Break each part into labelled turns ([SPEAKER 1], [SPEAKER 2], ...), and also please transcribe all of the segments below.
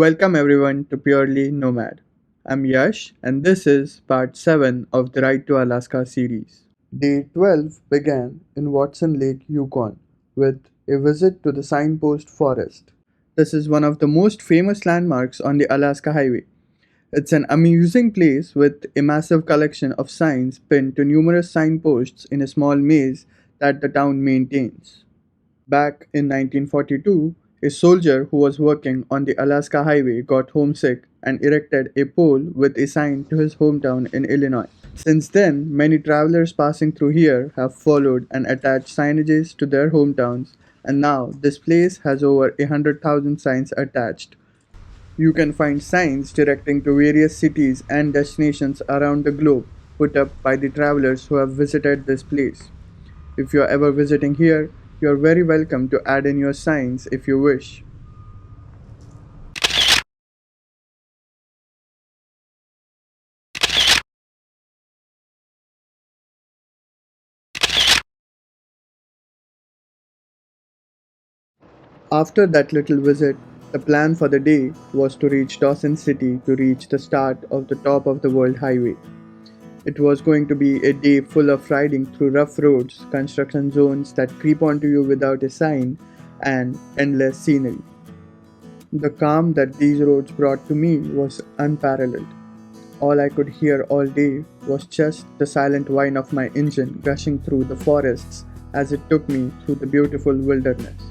[SPEAKER 1] Welcome everyone to Purely Nomad. I'm Yash and this is part 7 of the Ride to Alaska series. Day 12 began in Watson Lake, Yukon with a visit to the Signpost Forest. This is one of the most famous landmarks on the Alaska Highway. It's an amusing place with a massive collection of signs pinned to numerous signposts in a small maze that the town maintains. Back in 1942, a soldier who was working on the Alaska Highway got homesick and erected a pole with a sign to his hometown in Illinois. Since then, many travelers passing through here have followed and attached signages to their hometowns, and now this place has over 100,000 signs attached. You can find signs directing to various cities and destinations around the globe put up by the travelers who have visited this place. If you are ever visiting here, you are very welcome to add in your signs if you wish. After that little visit, the plan for the day was to reach Dawson City to reach the start of the top of the world highway. It was going to be a day full of riding through rough roads, construction zones that creep onto you without a sign, and endless scenery. The calm that these roads brought to me was unparalleled. All I could hear all day was just the silent whine of my engine gushing through the forests as it took me through the beautiful wilderness.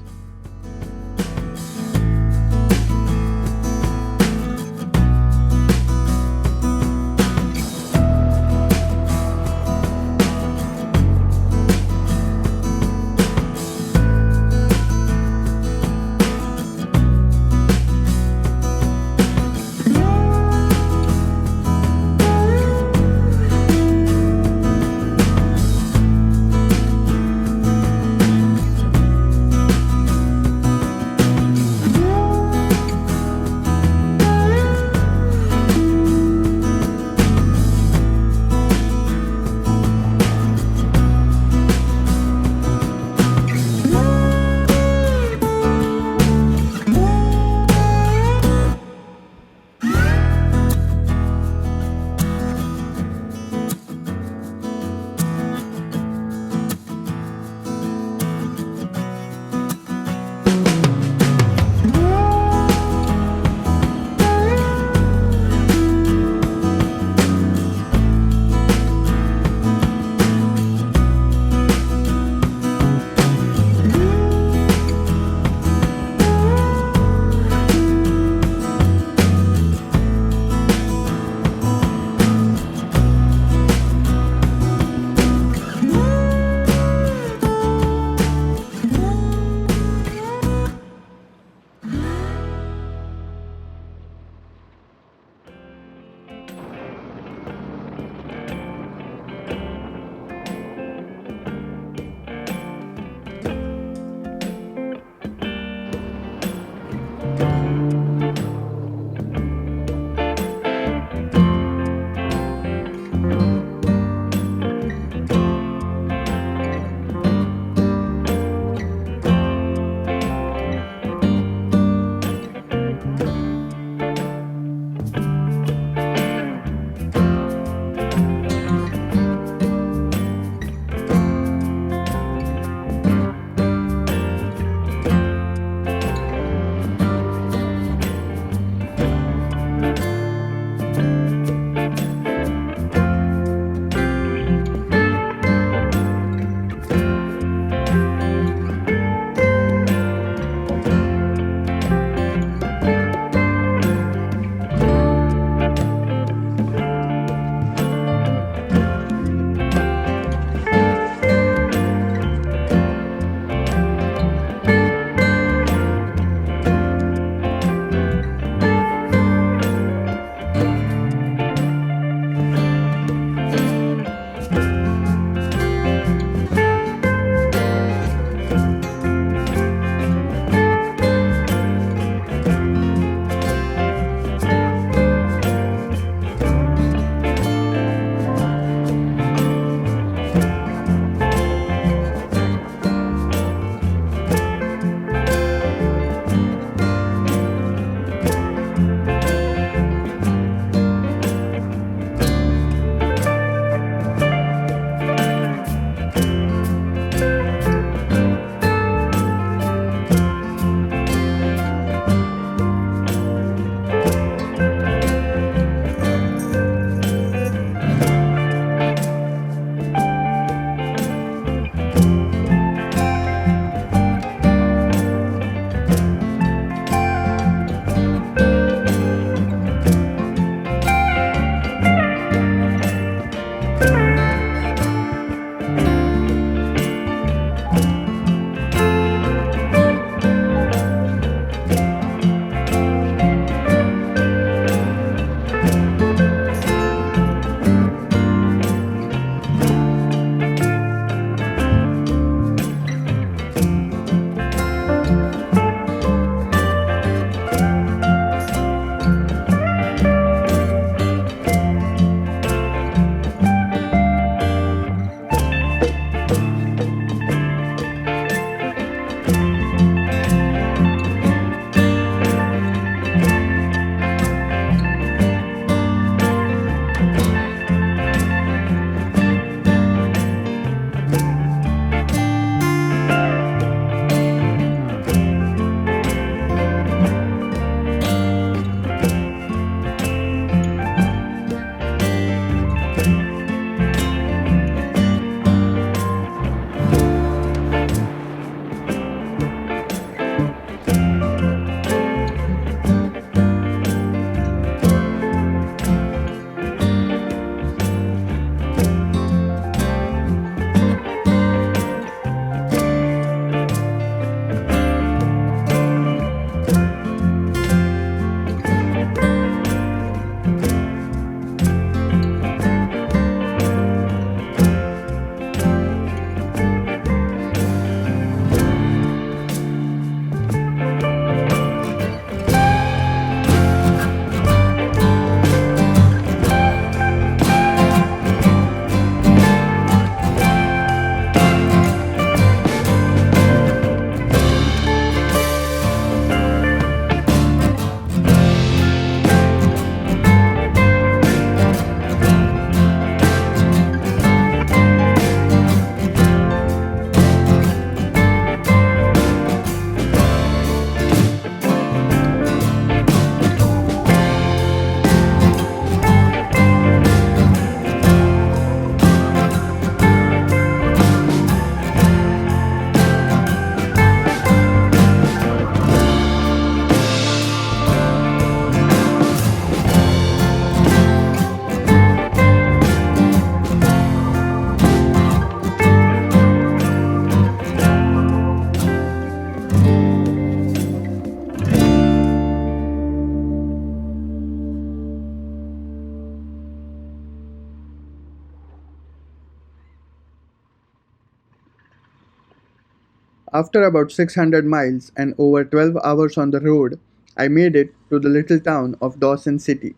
[SPEAKER 1] After about 600 miles and over 12 hours on the road, I made it to the little town of Dawson City,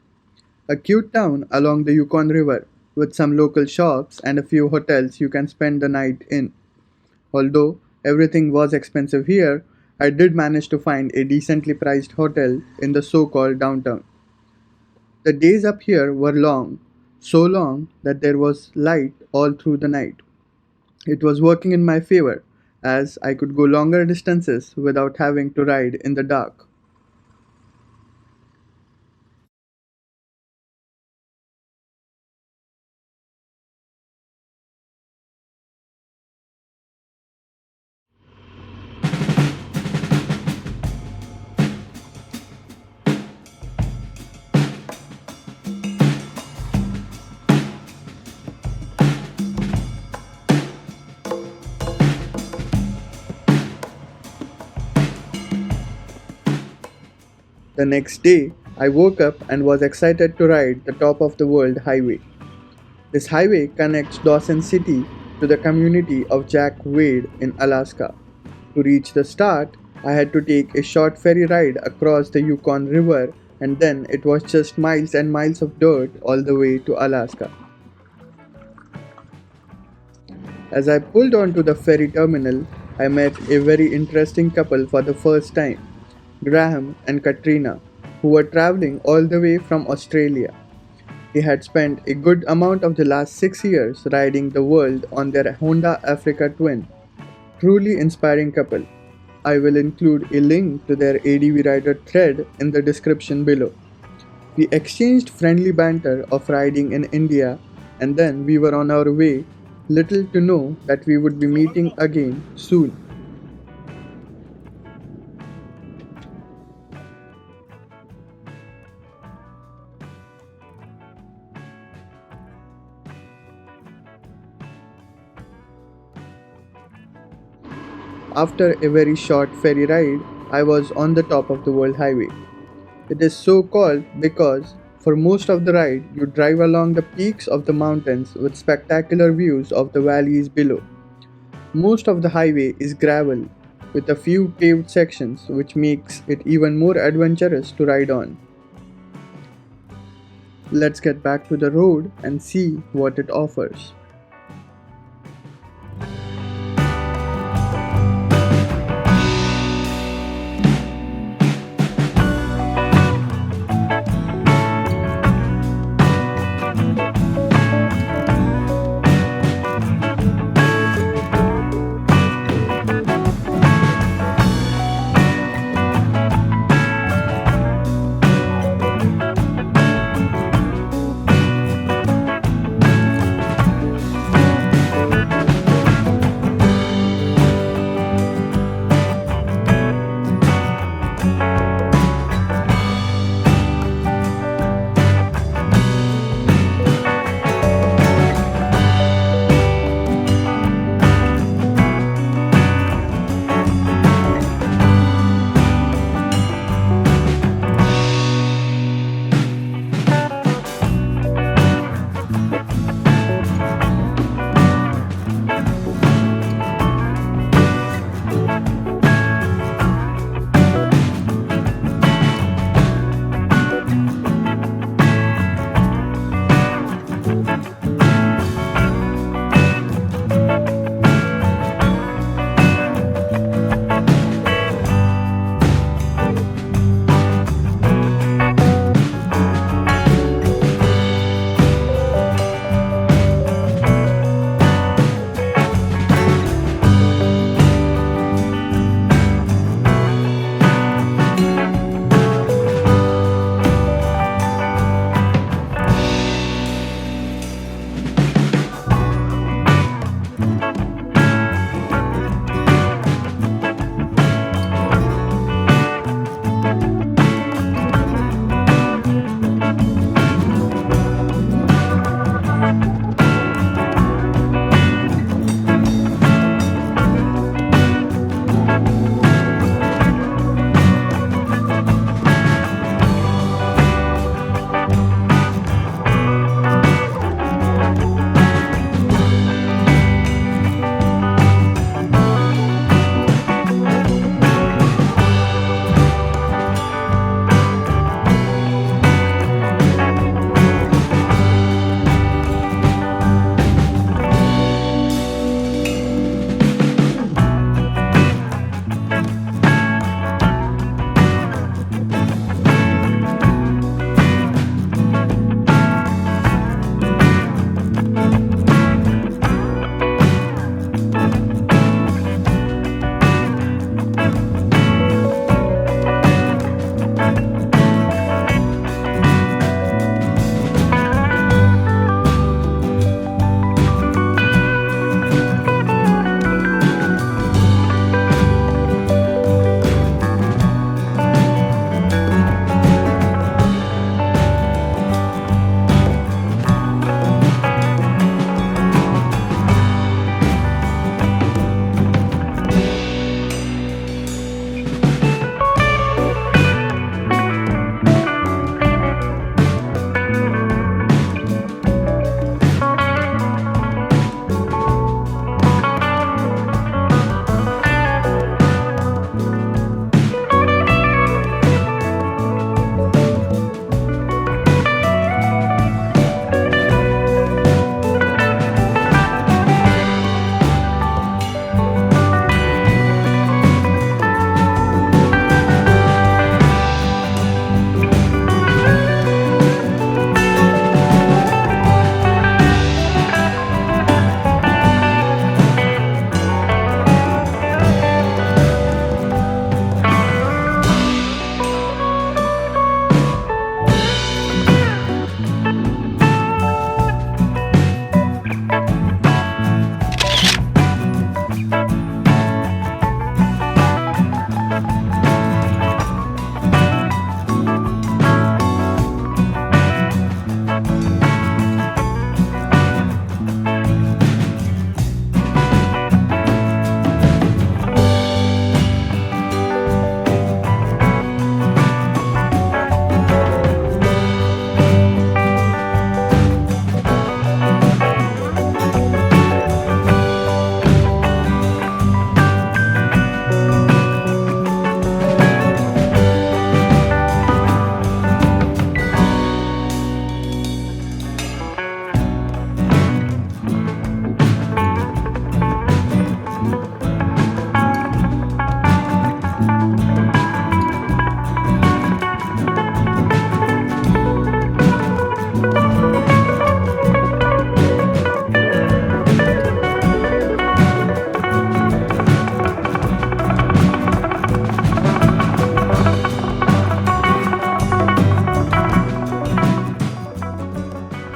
[SPEAKER 1] a cute town along the Yukon River with some local shops and a few hotels you can spend the night in. Although everything was expensive here, I did manage to find a decently priced hotel in the so called downtown. The days up here were long, so long that there was light all through the night. It was working in my favor, as I could go longer distances without having to ride in the dark. The next day, I woke up and was excited to ride the top of the world highway. This highway connects Dawson City to the community of Jack Wade in Alaska. To reach the start, I had to take a short ferry ride across the Yukon River, and then it was just miles and miles of dirt all the way to Alaska. As I pulled onto the ferry terminal, I met a very interesting couple for the first time, Graham and Katrina, who were traveling all the way from Australia. They had spent a good amount of the last 6 years riding the world on their Honda Africa Twin. Truly inspiring couple. I will include a link to their ADV Rider thread in the description below. We exchanged friendly banter of riding in India, and then we were on our way, little to know that we would be meeting again soon. After a very short ferry ride, I was on the top of the World Highway. It is so called because for most of the ride you drive along the peaks of the mountains with spectacular views of the valleys below. Most of the highway is gravel with a few paved sections which makes it even more adventurous to ride on. Let's get back to the road and see what it offers.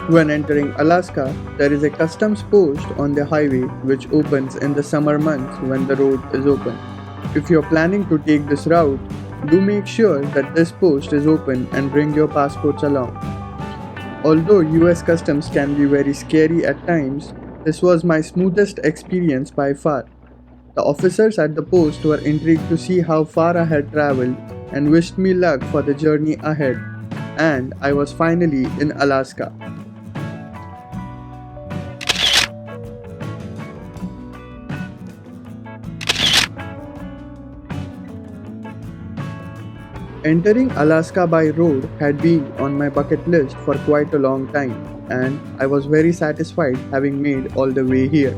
[SPEAKER 1] When entering Alaska, there is a customs post on the highway which opens in the summer months when the road is open. If you're planning to take this route, do make sure that this post is open and bring your passports along. Although US customs can be very scary at times, this was my smoothest experience by far. The officers at the post were intrigued to see how far I had traveled and wished me luck for the journey ahead, and I was finally in Alaska. Entering Alaska by road had been on my bucket list for quite a long time, and I was very satisfied having made all the way here.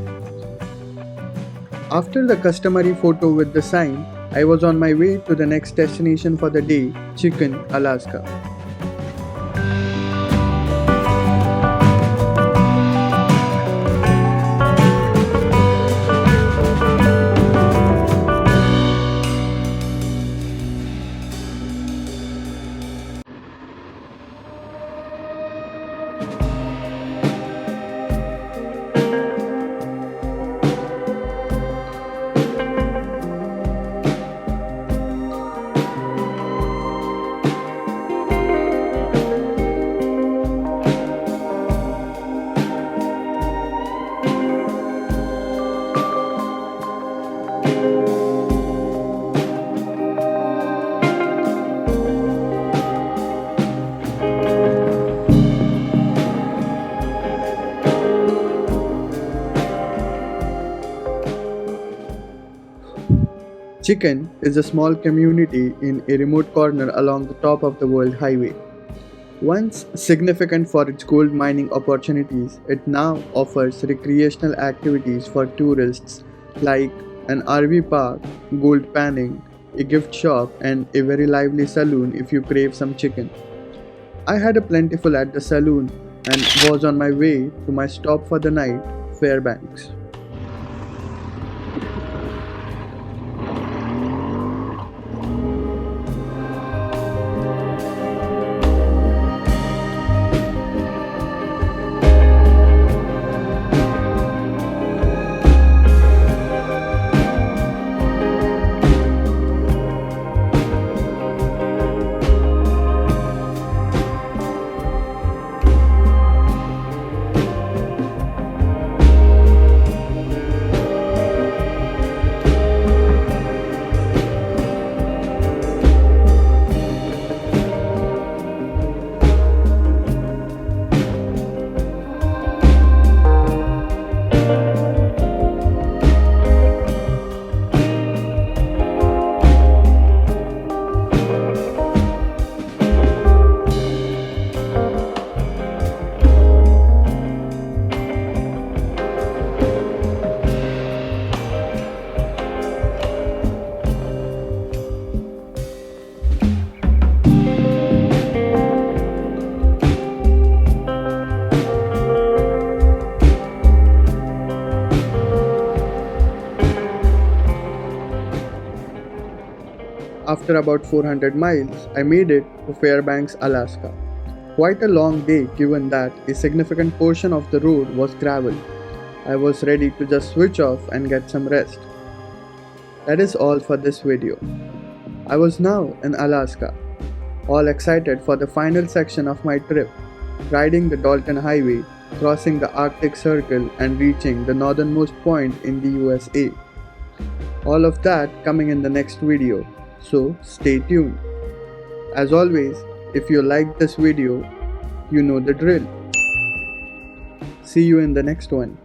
[SPEAKER 1] After the customary photo with the sign, I was on my way to the next destination for the day, Chicken, Alaska. Chicken is a small community in a remote corner along the top of the World Highway. Once significant for its gold mining opportunities, it now offers recreational activities for tourists like an RV park, gold panning, a gift shop, and a very lively saloon if you crave some chicken. I had a plentiful at the saloon and was on my way to my stop for the night, Fairbanks. After about 400 miles, I made it to Fairbanks, Alaska. Quite a long day given that a significant portion of the road was gravel. I was ready to just switch off and get some rest. That is all for this video. I was now in Alaska, all excited for the final section of my trip, riding the Dalton Highway, crossing the Arctic Circle and reaching the northernmost point in the USA. All of that coming in the next video, so stay tuned. As always, if you liked this video, you know the drill. See you in the next one.